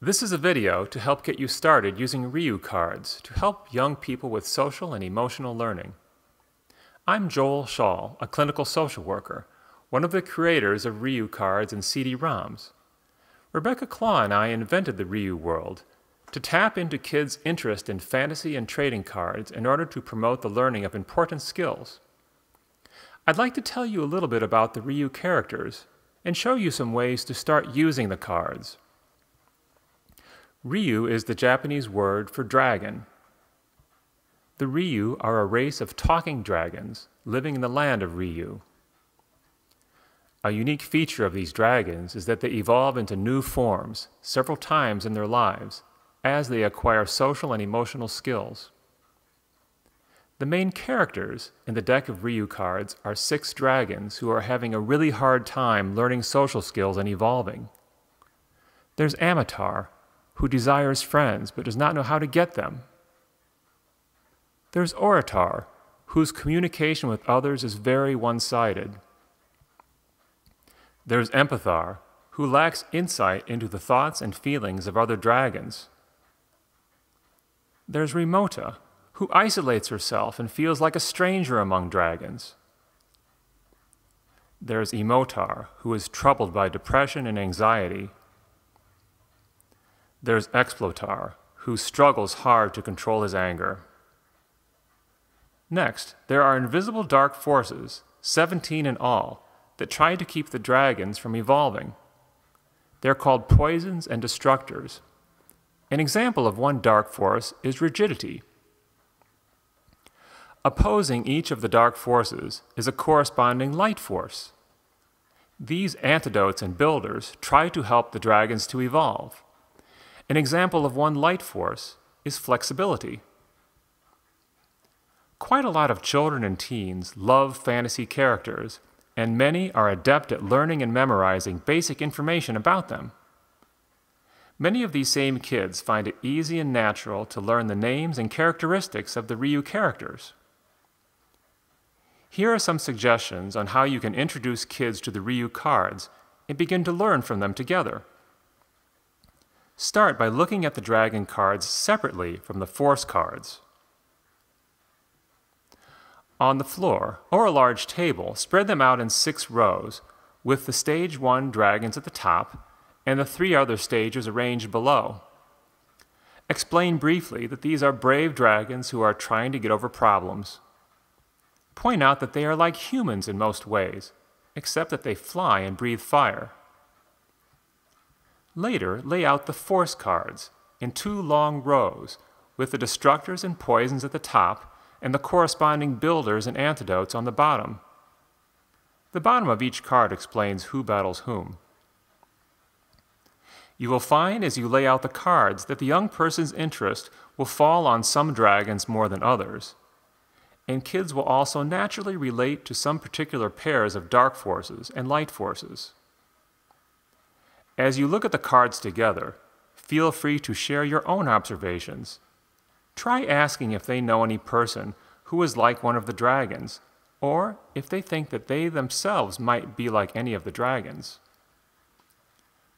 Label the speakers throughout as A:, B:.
A: This is a video to help get you started using Ryuu cards to help young people with social and emotional learning. I'm Joel Schall, a clinical social worker, one of the creators of Ryuu cards and CD-ROMs. Rebecca Claw and I invented the Ryuu world to tap into kids' interest in fantasy and trading cards in order to promote the learning of important skills. I'd like to tell you a little bit about the Ryuu characters and show you some ways to start using the cards. Ryuu is the Japanese word for dragon. The Ryuu are a race of talking dragons living in the land of Ryuu. A unique feature of these dragons is that they evolve into new forms several times in their lives as they acquire social and emotional skills. The main characters in the deck of Ryuu cards are 6 dragons who are having a really hard time learning social skills and evolving. There's Amatar, who desires friends but does not know how to get them. There's Oratar, whose communication with others is very one-sided. There's Empathar, who lacks insight into the thoughts and feelings of other dragons. There's Remota, who isolates herself and feels like a stranger among dragons. There's Emotar, who is troubled by depression and anxiety. There's Explotar, who struggles hard to control his anger. Next, there are invisible dark forces, 17 in all, that try to keep the dragons from evolving. They're called poisons and destructors. An example of one dark force is rigidity. Opposing each of the dark forces is a corresponding light force. These antidotes and builders try to help the dragons to evolve. An example of one light force is flexibility. Quite a lot of children and teens love fantasy characters, and many are adept at learning and memorizing basic information about them. Many of these same kids find it easy and natural to learn the names and characteristics of the Ryuu characters. Here are some suggestions on how you can introduce kids to the Ryuu cards and begin to learn from them together. Start by looking at the dragon cards separately from the force cards. On the floor, or a large table, spread them out in 6 rows, with the Stage 1 dragons at the top and the 3 other stages arranged below. Explain briefly that these are brave dragons who are trying to get over problems. Point out that they are like humans in most ways, except that they fly and breathe fire. Later, lay out the force cards in 2 long rows, with the destructors and poisons at the top and the corresponding builders and antidotes on the bottom. The bottom of each card explains who battles whom. You will find as you lay out the cards that the young person's interest will fall on some dragons more than others, and kids will also naturally relate to some particular pairs of dark forces and light forces. As you look at the cards together, feel free to share your own observations. Try asking if they know any person who is like one of the dragons, or if they think that they themselves might be like any of the dragons.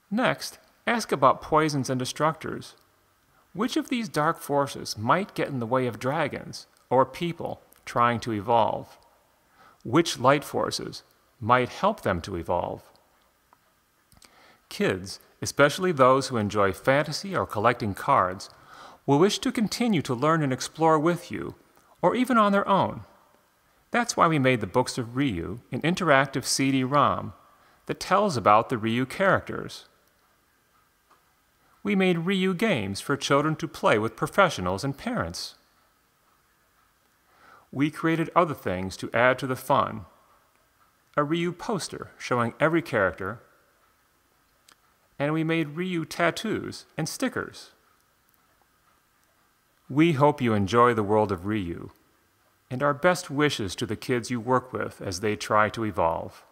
A: Next, ask about poisons and destructors. Which of these dark forces might get in the way of dragons or people trying to evolve? Which light forces might help them to evolve? Kids, especially those who enjoy fantasy or collecting cards, will wish to continue to learn and explore with you, or even on their own. That's why we made the Books of Ryuu, an interactive CD-ROM that tells about the Ryuu characters. We made Ryuu games for children to play with professionals and parents. We created other things to add to the fun. A Ryuu poster showing every character, and we made Ryuu tattoos and stickers. We hope you enjoy the world of Ryuu, and our best wishes to the kids you work with as they try to evolve.